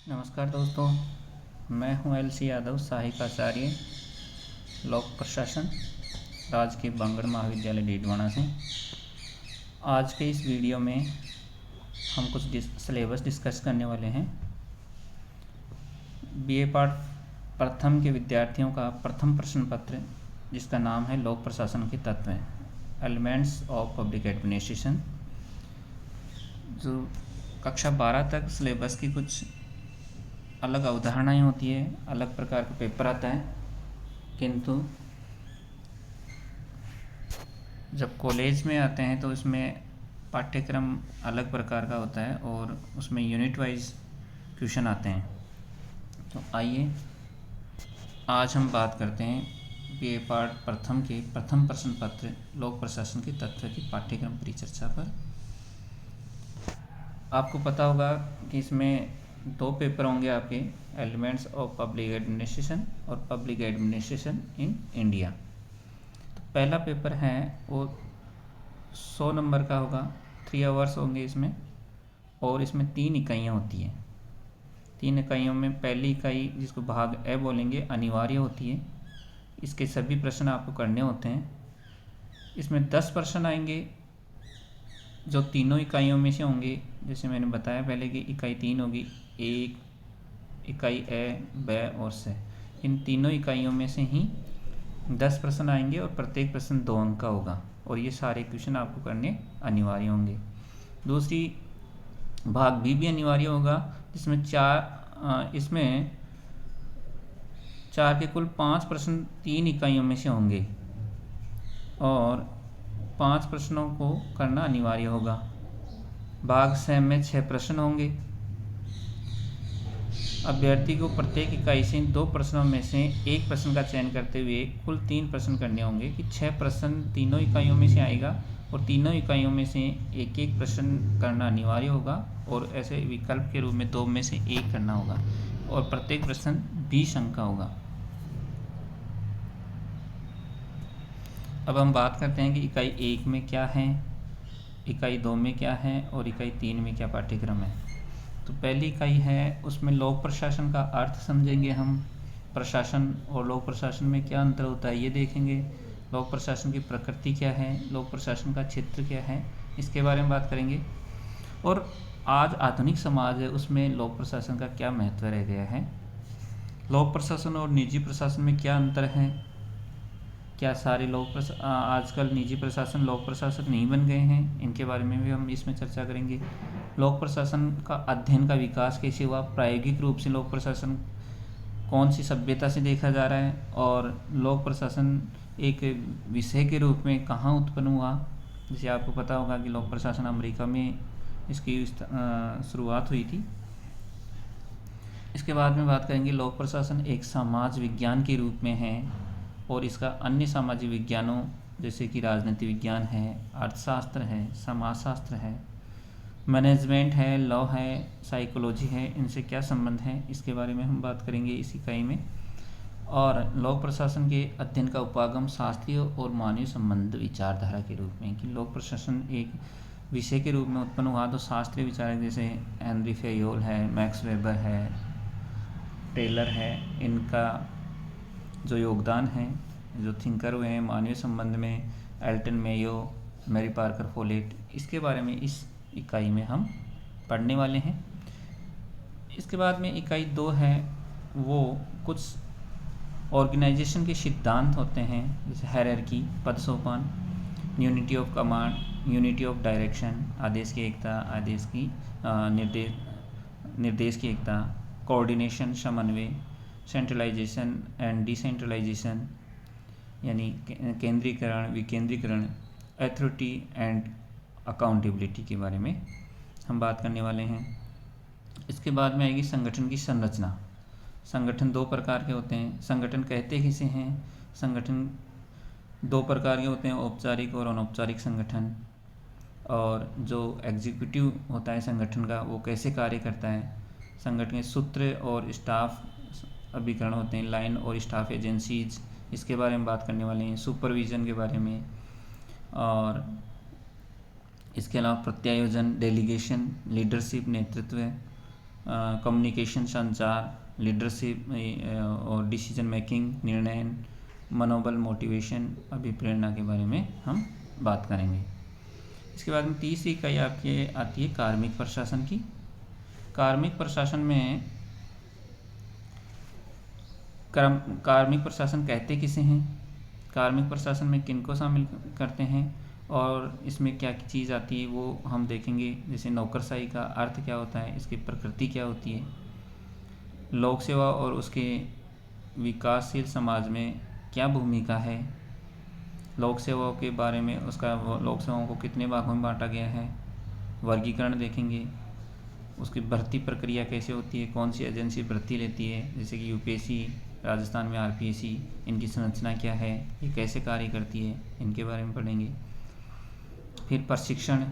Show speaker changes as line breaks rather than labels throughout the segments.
नमस्कार दोस्तों, मैं हूं एल.सी. यादव, सहायक आचार्य लोक प्रशासन, राजकीय बांगड़ महाविद्यालय डीडवाना से। आज के इस वीडियो में हम कुछ सिलेबस डिस्कस करने वाले हैं। बीए पार्ट प्रथम के विद्यार्थियों का प्रथम प्रश्न पत्र, जिसका नाम है लोक प्रशासन के तत्व, एलिमेंट्स ऑफ पब्लिक एडमिनिस्ट्रेशन। जो कक्षा 12 तक सिलेबस की कुछ अलग अवधारणाएं होती है, अलग प्रकार का पेपर आता है, किंतु जब कॉलेज में आते हैं तो इसमें पाठ्यक्रम अलग प्रकार का होता है और उसमें यूनिट वाइज क्वेश्चन आते हैं। तो आइए आज हम बात करते हैं बीए पार्ट प्रथम के प्रथम प्रश्न पत्र लोक प्रशासन के तत्व की पाठ्यक्रम परिचर्चा पर। आपको पता होगा कि इसमें दो पेपर होंगे आपके, एलिमेंट्स ऑफ पब्लिक एडमिनिस्ट्रेशन और पब्लिक एडमिनिस्ट्रेशन इन इंडिया। तो पहला पेपर है वो 100 नंबर का होगा, 3 आवर्स होंगे इसमें, और इसमें 3 इकाइयाँ होती हैं। 3 इकाइयों में पहली इकाई, जिसको भाग ए बोलेंगे, अनिवार्य होती है। इसके सभी प्रश्न आपको करने होते हैं। इसमें 10 प्रश्न आएंगे जो तीनों इकाइयों में से होंगे। जैसे मैंने बताया पहले कि इकाई 3 होगी, एक इकाई ए, ब और स। इन तीनों इकाइयों में से ही 10 प्रश्न आएंगे और प्रत्येक प्रश्न 2 अंक का होगा, और ये सारे क्वेश्चन आपको करने अनिवार्य होंगे। दूसरी भाग बी भी अनिवार्य होगा, जिसमें इसमें 4 के कुल 5 प्रश्न 3 इकाइयों में से होंगे और 5 प्रश्नों को करना अनिवार्य होगा। भाग स में 6 प्रश्न होंगे। अभ्यर्थी को प्रत्येक इकाई से 2 प्रश्नों में से एक प्रश्न का चयन करते हुए कुल 3 प्रश्न करने होंगे कि 6 प्रश्न तीनों इकाइयों में से आएगा और तीनों इकाइयों में से एक एक प्रश्न करना अनिवार्य होगा, और ऐसे विकल्प के रूप में 2 में से एक करना होगा, और प्रत्येक प्रश्न 20 अंक का होगा। अब हम बात करते हैं कि इकाई 1 में क्या है, इकाई 2 में क्या है और इकाई 3 में क्या पाठ्यक्रम है। तो पहली इकाई है, उसमें लोक प्रशासन का अर्थ समझेंगे हम। प्रशासन और लोक प्रशासन में क्या अंतर होता है ये देखेंगे। लोक प्रशासन की प्रकृति क्या है, लोक प्रशासन का क्षेत्र क्या है, इसके बारे में बात करेंगे। और आज आधुनिक समाज है, उसमें लोक प्रशासन का क्या महत्व रह गया है, लोक प्रशासन और निजी प्रशासन में क्या अंतर है, क्या सारे आजकल निजी प्रशासन लोक प्रशासन नहीं बन गए हैं, इनके बारे में भी हम इसमें चर्चा करेंगे। लोक प्रशासन का अध्ययन का विकास कैसे हुआ, प्रायोगिक रूप से लोक प्रशासन कौन सी सभ्यता से देखा जा रहा है, और लोक प्रशासन एक विषय के रूप में कहाँ उत्पन्न हुआ। जैसे आपको पता होगा कि लोक प्रशासन अमेरिका में इसकी शुरुआत हुई थी। इसके बाद में बात करेंगे लोक प्रशासन एक समाज विज्ञान के रूप में है, और इसका अन्य सामाजिक विज्ञानों जैसे कि राजनीति विज्ञान है, अर्थशास्त्र है, समाजशास्त्र है, मैनेजमेंट है, लॉ है, साइकोलॉजी है, इनसे क्या संबंध है, इसके बारे में हम बात करेंगे इस इकाई में। और लोक प्रशासन के अध्ययन का उपागम शास्त्रीय और मानवीय संबंध विचारधारा के रूप में, कि लोक प्रशासन एक विषय के रूप में उत्पन्न हुआ तो शास्त्रीय विचारक जैसे हेनरी फेयोल है, मैक्स वेबर है, टेलर है, इनका जो योगदान है, जो थिंकर हुए हैं मानवीय संबंध में, Elton Mayo, Mary Parker Follett, इसके बारे में इस इकाई में हम पढ़ने वाले हैं। इसके बाद में इकाई 2 है, वो कुछ ऑर्गेनाइजेशन के सिद्धांत होते हैं, जैसे हायरार्की, पद सोपान, unity of command, unity of direction, आदेश की एकता, आदेश की निर्देश की एकता, कोऑर्डिनेशन, समन्वय, सेंट्रलाइजेशन एंड डिसेंट्रलाइजेशन, यानी केंद्रीकरण, विकेंद्रीकरण, अथॉरिटी एंड अकाउंटेबिलिटी के बारे में हम बात करने वाले हैं। इसके बाद में आएगी संगठन की संरचना। संगठन 2 प्रकार के होते हैं। संगठन कहते किसे हैं, संगठन 2 प्रकार के होते हैं, औपचारिक और अनौपचारिक संगठन। और जो एग्जीक्यूटिव होता है संगठन का, वो कैसे कार्य करता है, संगठन के सूत्र और स्टाफ अभिकरण होते हैं, लाइन और स्टाफ एजेंसीज, इसके बारे में बात करने वाले हैं। सुपरविज़न के बारे में, और इसके अलावा प्रत्यायोजन, डेलीगेशन, लीडरशिप, नेतृत्व, कम्युनिकेशन, संचार, लीडरशिप और डिसीजन मेकिंग, निर्णय, मनोबल, मोटिवेशन, अभिप्रेरणा के बारे में हम बात करेंगे। इसके बाद में तीसरी इकाई आपकी आती है कार्मिक प्रशासन की। कार्मिक प्रशासन में कार्मिक प्रशासन कहते किसे हैं, कार्मिक प्रशासन में किनको शामिल करते हैं और इसमें क्या चीज़ आती है वो हम देखेंगे। जैसे नौकरशाही का अर्थ क्या होता है, इसकी प्रकृति क्या होती है, लोक सेवा और उसके विकासशील समाज में क्या भूमिका है, लोक सेवाओं के बारे में उसका लोक सेवाओं को कितने भागों में बांटा गया है, वर्गीकरण देखेंगे, उसकी भर्ती प्रक्रिया कैसे होती है, कौन सी एजेंसी भर्ती लेती है, जैसे कि यूपीएससी, राजस्थान में आरपीएससी, इनकी संरचना क्या है, ये कैसे कार्य करती है, इनके बारे में पढ़ेंगे। फिर प्रशिक्षण,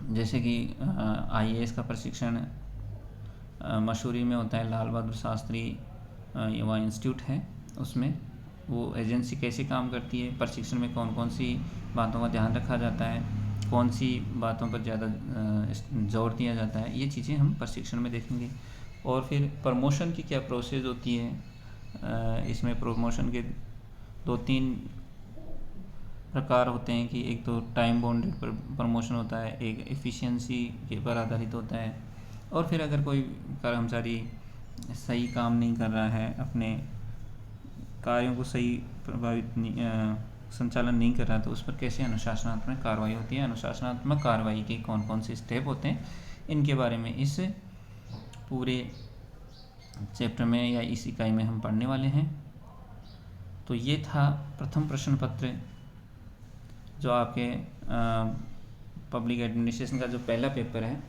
जैसे कि आईएएस का प्रशिक्षण मसूरी में होता है, लाल बहादुर शास्त्री युवा इंस्टीट्यूट है, उसमें वो एजेंसी कैसे काम करती है, प्रशिक्षण में कौन कौन सी बातों का ध्यान रखा जाता है, कौन सी बातों पर ज़्यादा जोर दिया जाता है, ये चीज़ें हम प्रशिक्षण में देखेंगे। और फिर प्रमोशन की क्या प्रोसेस होती है, इसमें प्रमोशन के 2-3 प्रकार होते हैं कि एक तो टाइम बाउंडेड पर प्रमोशन होता है, एक एफिशिएंसी के पर आधारित होता है, और फिर अगर कोई कर्मचारी सही काम नहीं कर रहा है, अपने कार्यों को सही संचालन नहीं कर रहा है, तो उस पर कैसे अनुशासनात्मक कार्रवाई होती है, अनुशासनात्मक कार्रवाई के कौन कौन से स्टेप होते हैं, इनके बारे में इस पूरे चैप्टर में या इस इकाई में हम पढ़ने वाले हैं। तो ये था प्रथम प्रश्न पत्र जो आपके पब्लिक एडमिनिस्ट्रेशन का जो पहला पेपर है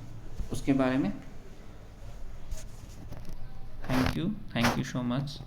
उसके बारे में। Thank you so much.